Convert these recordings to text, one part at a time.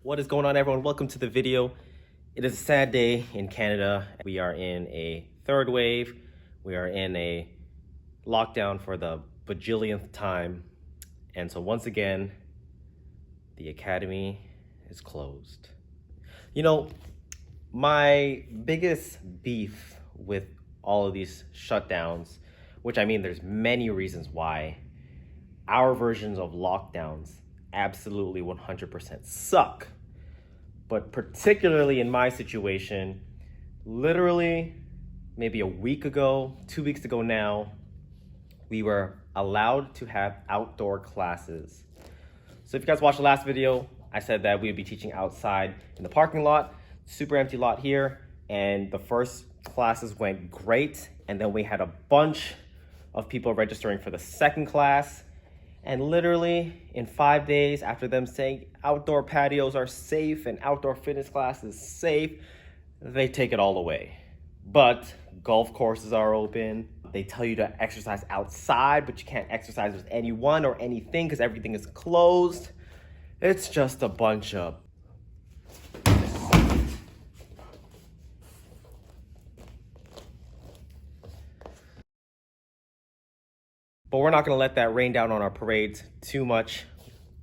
What is going on, everyone? Welcome to the video. It is a sad day in Canada. We are in a third wave. We are in a lockdown for the bajillionth time. And so once again, the academy is closed. You know, my biggest beef with all of these shutdowns, which I mean, there's many reasons why our versions of lockdowns absolutely 100% suck. But particularly in my situation, literally maybe a week ago, 2 weeks ago now, we were allowed to have outdoor classes. So if you guys watched the last video, I said that we would be teaching outside in the parking lot, super empty lot here, and the first classes went great, and then we had a bunch of people registering for the second class. And literally in 5 days after them saying outdoor patios are safe and outdoor fitness class is safe, they take it all away. But golf courses are open. They tell you to exercise outside, but you can't exercise with anyone or anything because everything is closed. It's just a bunch of But we're not going to let that rain down on our parades too much.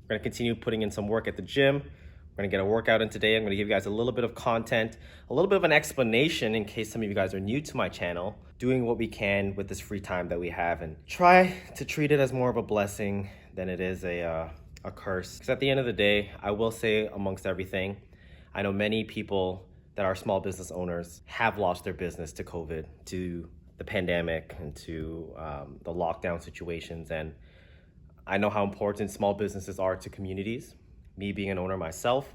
We're going to continue putting in some work at the gym. We're going to get a workout in today. I'm going to give you guys a little bit of content, a little bit of an explanation in case some of you guys are new to my channel, doing what we can with this free time that we have and try to treat it as more of a blessing than it is a curse. Because at the end of the day, I will say amongst everything, I know many people that are small business owners have lost their business to COVID, to the pandemic and to the lockdown situations. And I know how important small businesses are to communities. Me being an owner myself,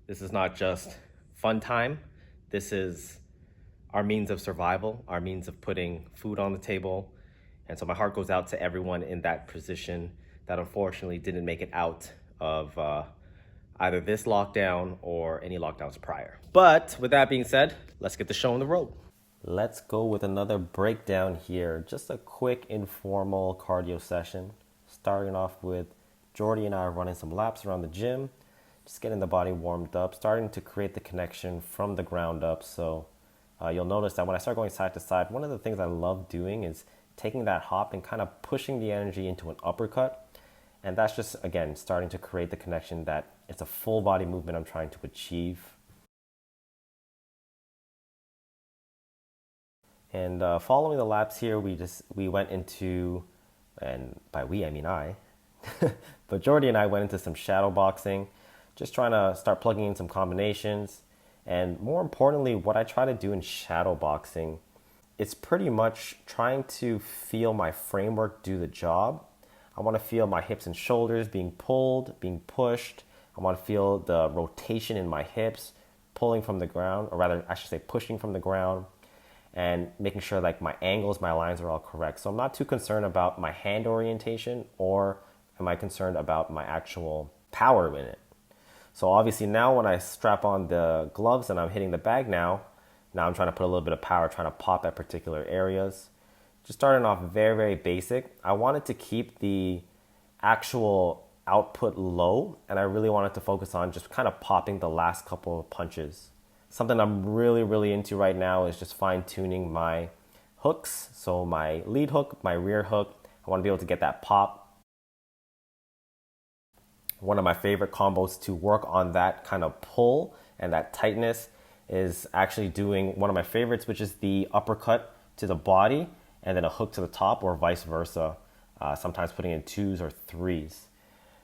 this is not just fun time. This is our means of survival, our means of putting food on the table. And so my heart goes out to everyone in that position that unfortunately didn't make it out of either this lockdown or any lockdowns prior. But with that being said, let's get the show on the road. Let's go with another breakdown here. Just a quick informal cardio session. Starting off with Jordy and I running some laps around the gym. Just getting the body warmed up, starting to create the connection from the ground up. So you'll notice that when I start going side to side, one of the things I love doing is taking that hop and kind of pushing the energy into an uppercut. And that's just, again, starting to create the connection that it's a full body movement I'm trying to achieve. And following the laps here, we went into, and by we I mean I, but Jordy and I went into some shadow boxing, just trying to start plugging in some combinations. And more importantly, what I try to do in shadow boxing, it's pretty much trying to feel my framework do the job. I want to feel my hips and shoulders being pulled, being pushed. I want to feel the rotation in my hips, pulling from the ground, or rather I should say pushing from the ground, and making sure like my angles, my lines are all correct. So I'm not too concerned about my hand orientation, or am I concerned about my actual power in it. So obviously now when I strap on the gloves and I'm hitting the bag now I'm trying to put a little bit of power, trying to pop at particular areas. Just starting off very, very basic. I wanted to keep the actual output low, and I really wanted to focus on just kind of popping the last couple of punches. Something I'm really, really into right now is just fine-tuning my hooks. So my lead hook, my rear hook, I want to be able to get that pop. One of my favorite combos to work on that kind of pull and that tightness is actually doing one of my favorites, which is the uppercut to the body and then a hook to the top, or vice versa. Sometimes putting in 2s or 3s.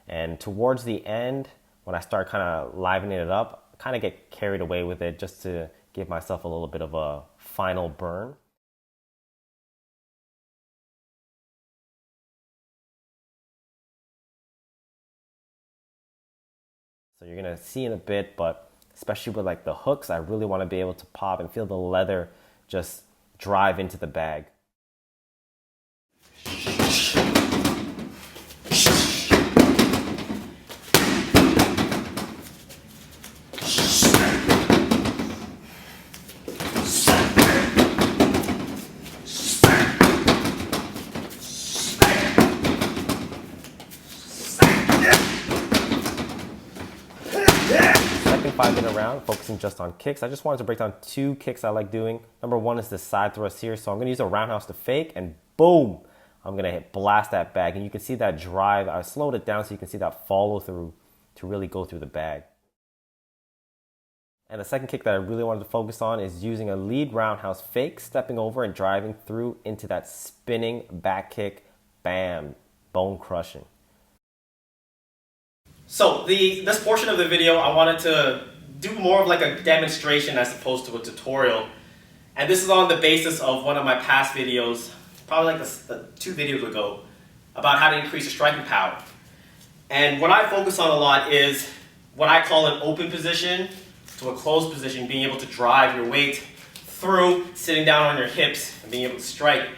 And towards the end, when I start kind of livening it up, kind of get carried away with it just to give myself a little bit of a final burn. So you're gonna see in a bit, but especially with like the hooks, I really want to be able to pop and feel the leather just drive into the bag. Yeah. second 5-minute round, focusing just on kicks. I just wanted to break down 2 kicks I like doing. Number 1 is the side thrust here. So I'm gonna use a roundhouse to fake, and boom, I'm gonna blast that bag. And you can see that drive. I slowed it down so you can see that follow through to really go through the bag. And the second kick that I really wanted to focus on is using a lead roundhouse fake, stepping over and driving through into that spinning back kick. Bam, bone crushing. So this portion of the video, I wanted to do more of like a demonstration as opposed to a tutorial. And this is on the basis of one of my past videos, probably like 2 videos ago, about how to increase your striking power. And what I focus on a lot is what I call an open position to a closed position, being able to drive your weight through, sitting down on your hips, and being able to strike.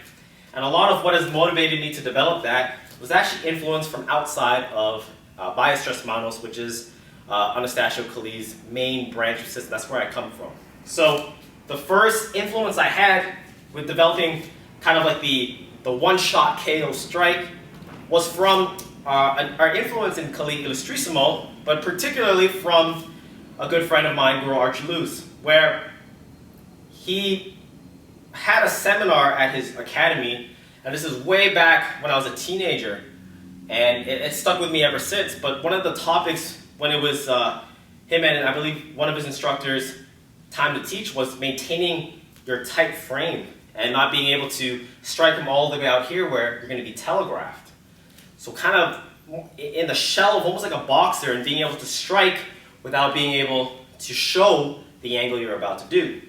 And a lot of what has motivated me to develop that was actually influenced from outside of Bias Tres Manos, which is Anastacio Kali's main branch system. That's where I come from. So the first influence I had with developing kind of like the one-shot KO strike was from our influence in Kali Illustrissimo, but particularly from a good friend of mine, Guru Archulus, where he had a seminar at his academy, and this is way back when I was a teenager, and it stuck with me ever since. But one of the topics when it was him and I believe one of his instructors' time to teach was maintaining your tight frame and not being able to strike them all the way out here where you're going to be telegraphed. So kind of in the shell of almost like a boxer, and being able to strike without being able to show the angle you're about to do.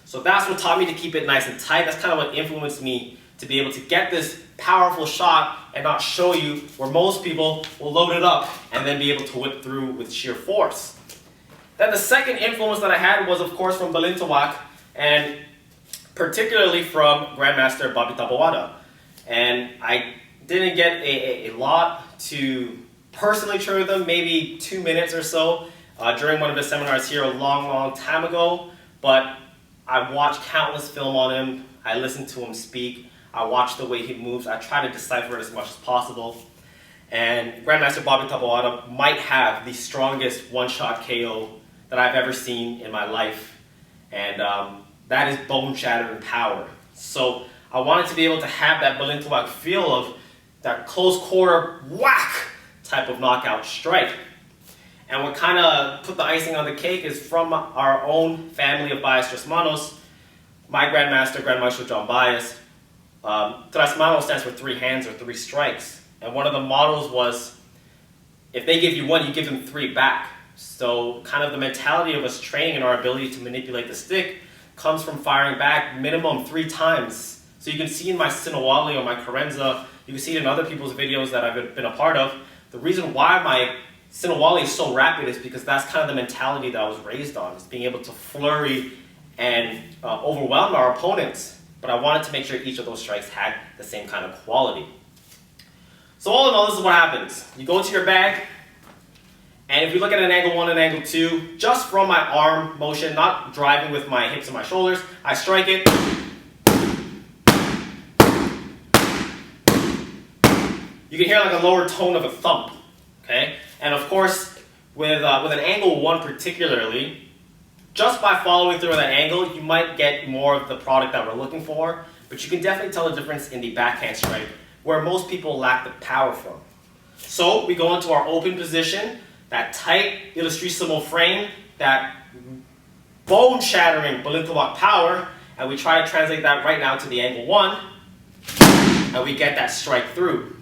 So that's what taught me to keep it nice and tight. That's kind of what influenced me to be able to get this powerful shot and not show you where most people will load it up and then be able to whip through with sheer force. Then the second influence that I had was, of course, from Balintawak, and particularly from Grandmaster Bobby Taboada. And I didn't get a lot to personally train with him, maybe 2 minutes or so during one of his seminars here a long time ago, but I watched countless film on him. I listened to him speak. I watched the way he moves. I try to decipher it as much as possible. And Grandmaster Bobby Taboada might have the strongest one-shot KO that I've ever seen in my life. And that is bone-shattering power. So I wanted to be able to have that Balintawak feel of that close quarter whack type of knockout strike. And what kind of put the icing on the cake is from our own family of Bias Tres Manos, my Grandmaster, Grandmaster John Bias. Tres Manos stands for 3 hands or 3 strikes. And one of the models was, if they give you 1, you give them 3 back. So kind of the mentality of us training and our ability to manipulate the stick comes from firing back minimum 3 times. So you can see in my Sinawali or my Karenza, you can see it in other people's videos that I've been a part of. The reason why my Sinawali is so rapid is because that's kind of the mentality that I was raised on, is being able to flurry and overwhelm our opponents. But I wanted to make sure each of those strikes had the same kind of quality. So all in all, this is what happens. You go into your bag, and if you look at an angle 1 and angle 2, just from my arm motion, not driving with my hips and my shoulders, I strike it. You can hear like a lower tone of a thump, okay? And of course, with an angle 1 particularly, just by following through that angle, you might get more of the product that we're looking for, but you can definitely tell the difference in the backhand strike, where most people lack the power from. So we go into our open position, that tight Illustrissimo frame, that bone-shattering Balintawak power, and we try to translate that right now to the angle 1, and we get that strike through.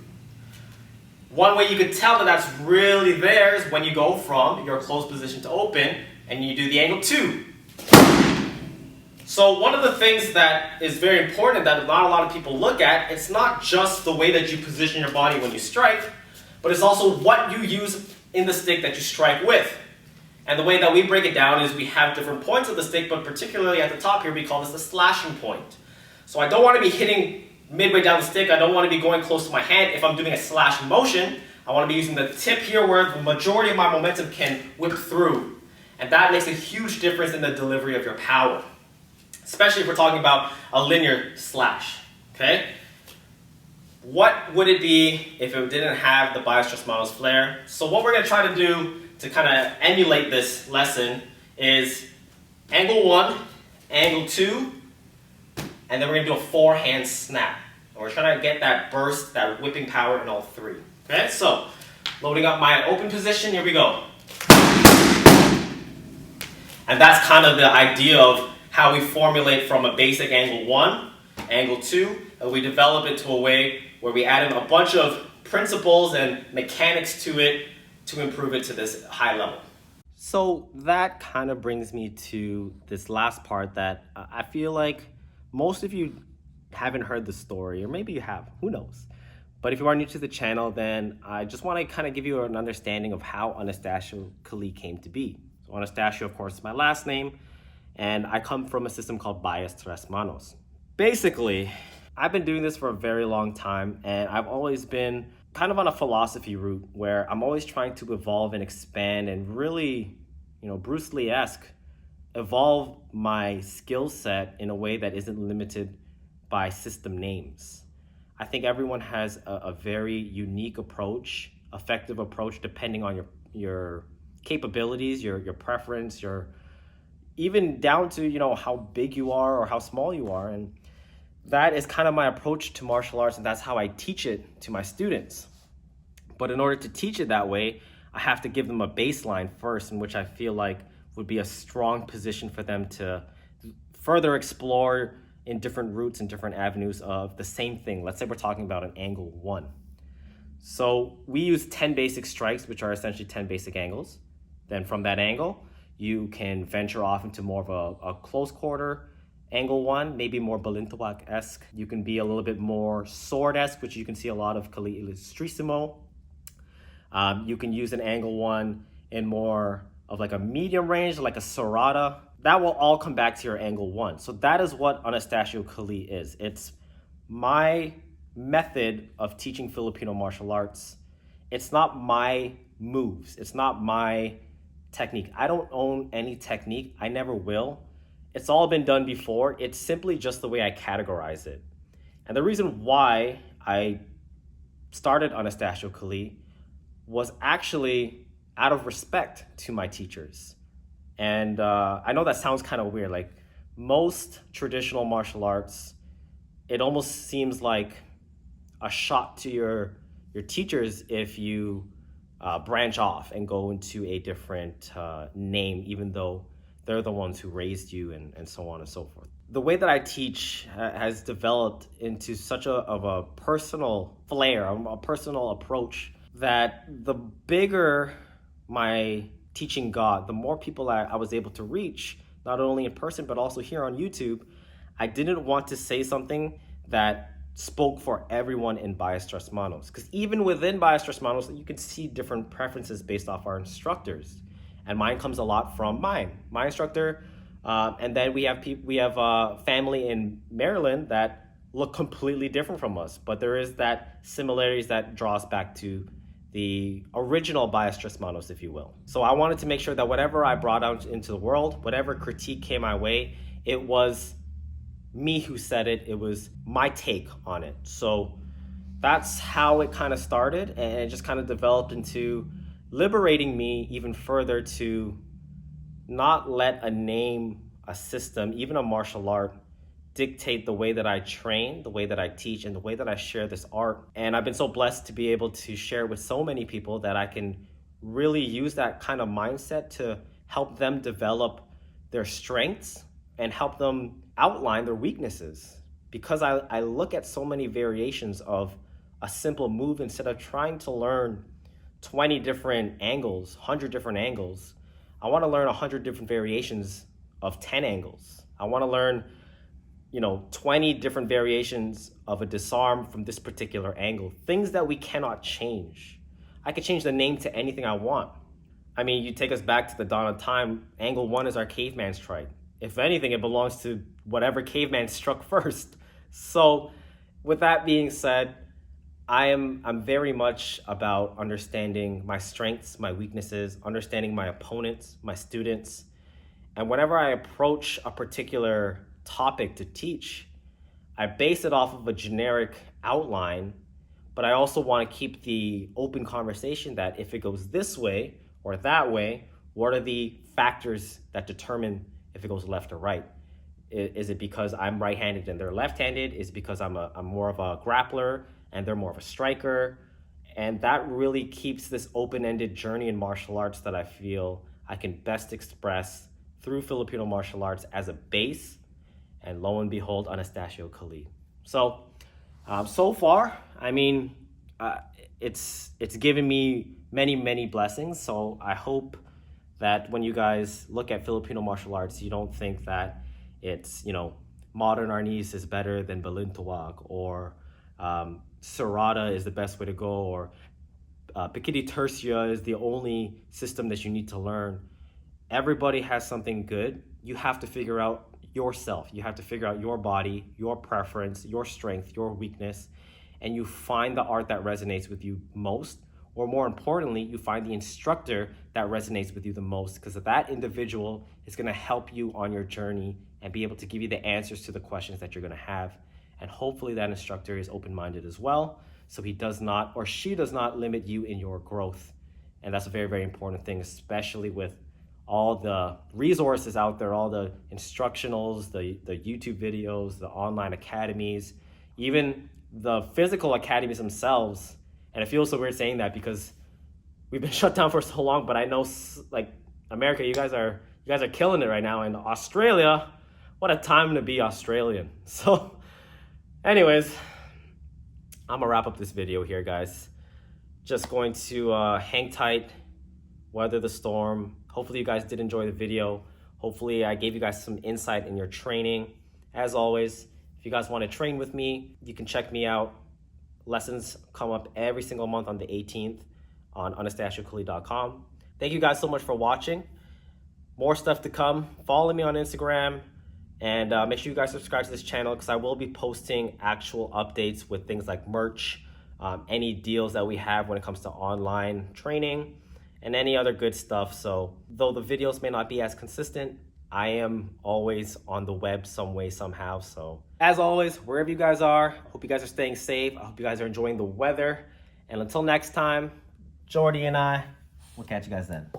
One way you could tell that that's really there is when you go from your closed position to open and you do the angle 2. So one of the things that is very important that not a lot of people look at, it's not just the way that you position your body when you strike, but it's also what you use in the stick that you strike with. And the way that we break it down is we have different points of the stick, but particularly at the top here, we call this the slashing point. So I don't want to be hitting midway down the stick. I don't want to be going close to my hand. If I'm doing a slash motion, I want to be using the tip here where the majority of my momentum can whip through. And that makes a huge difference in the delivery of your power, especially if we're talking about a linear slash, okay? what would it be if it didn't have the bias manos flare? So what we're going to try to do to kind of emulate this lesson is angle 1, angle 2, and then we're going to do a forehand snap. And we're trying to get that burst, that whipping power in all three. Okay, so loading up my open position, here we go. And that's kind of the idea of how we formulate from a basic angle 1, angle 2, and we develop it to a way where we add in a bunch of principles and mechanics to it to improve it to this high level. So that kind of brings me to this last part that I feel like most of you haven't heard the story, or maybe you have, who knows. But if you are new to the channel, then I just want to kind of give you an understanding of how Anastacio Kali came to be. So Anastacio, of course, is my last name, and I come from a system called Bias Tres Manos. Basically, I've been doing this for a very long time, and I've always been kind of on a philosophy route where I'm always trying to evolve and expand and really, Bruce Lee-esque, evolve my skill set in a way that isn't limited by system names. I think everyone has a very unique approach, effective approach, depending on your capabilities, your preference, even down to how big you are or how small you are. And that is kind of my approach to martial arts, and that's how I teach it to my students. But in order to teach it that way, I have to give them a baseline first, in which I feel like would be a strong position for them to further explore in different routes and different avenues of the same thing. Let's say we're talking about an angle 1. So we use 10 basic strikes, which are essentially 10 basic angles. Then from that angle, you can venture off into more of a close quarter angle 1, maybe more Balintawak-esque. You can be a little bit more sword-esque, which you can see a lot of Kali Illustrissimo. You can use an angle 1 in more of like a medium range, like a Serrata. That will all come back to your angle 1. So that is what Anastacio Kali is. It's my method of teaching Filipino martial arts. It's not my moves. It's not my technique. I don't own any technique. I never will. It's all been done before. It's simply just the way I categorize it. And the reason why I started Anastacio Kali was actually out of respect to my teachers. And I know that sounds kind of weird. Like most traditional martial arts, it almost seems like a shot to your teachers if you branch off and go into a different name, even though they're the ones who raised you and so on and so forth. The way that I teach has developed into such of a personal flair, a personal approach, that the bigger my teaching got, the more people I was able to reach, not only in person, but also here on YouTube. I didn't want to say something that spoke for everyone in Bias Tres Manos, because even within Bias Tres Manos, you can see different preferences based off our instructors. And mine comes a lot from my instructor. And then we have family in Maryland that look completely different from us, but there is that similarities that draw us back to the original Bias Tres Manos, if you will. So I wanted to make sure that whatever I brought out into the world, whatever critique came my way, it was me who said it. It was my take on it. So that's how it kind of started, and it just kind of developed into liberating me even further to not let a name, a system, even a martial art dictate the way that I train, the way that I teach, and the way that I share this art. And I've been so blessed to be able to share with so many people that I can really use that kind of mindset to help them develop their strengths and help them outline their weaknesses. Because I look at so many variations of a simple move, instead of trying to learn 20 different angles, 100 different angles, I want to learn 100 different variations of 10 angles. I want to learn 20 different variations of a disarm from this particular angle, things that we cannot change. I could change the name to anything I want. I mean, you take us back to the dawn of time, angle 1 is our caveman strike. If anything, it belongs to whatever caveman struck first. So with that being said, I'm very much about understanding my strengths, my weaknesses, understanding my opponents, my students. And whenever I approach a particular topic to teach, I base it off of a generic outline, but I also want to keep the open conversation that if it goes this way or that way, what are the factors that determine if it goes left or right? Is it because I'm right-handed and they're left-handed? Is it because I'm more of a grappler and they're more of a striker? And that really keeps this open-ended journey in martial arts that I feel I can best express through Filipino martial arts as a base. And lo and behold, Anastacio Khalid. So, so far, I mean, it's given me many blessings. So I hope that when you guys look at Filipino martial arts, you don't think that it's, modern arnis is better than Balintuwag, or Serrata is the best way to go, or Pikiti Tercia is the only system that you need to learn. Everybody has something good. You have to figure out yourself. You have to figure out your body, your preference, your strength, your weakness, and you find the art that resonates with you most, or more importantly, you find the instructor that resonates with you the most, because that individual is going to help you on your journey and be able to give you the answers to the questions that you're going to have. And hopefully that instructor is open-minded as well, so he does not, or she does not, limit you in your growth. And that's a very important thing, especially with all the resources out there, all the instructionals, the YouTube videos, the online academies, even the physical academies themselves. And it feels so weird saying that because we've been shut down for so long, but I know, like, America, you guys are killing it right now. And Australia, what a time to be Australian. So anyways, I'm gonna wrap up this video here, guys. Just going to hang tight, weather the storm. Hopefully you guys did enjoy the video. Hopefully I gave you guys some insight in your training. As always, if you guys want to train with me, you can check me out. Lessons come up every single month on the 18th on AnastacioKhalid.com. Thank you guys so much for watching. More stuff to come. Follow me on Instagram, and make sure you guys subscribe to this channel, because I will be posting actual updates with things like merch, any deals that we have when it comes to online training, and any other good stuff. So though the videos may not be as consistent, I am always on the web some way, somehow. So as always, wherever you guys are, I hope you guys are staying safe. I hope you guys are enjoying the weather. And until next time, Jordy and I will catch you guys then.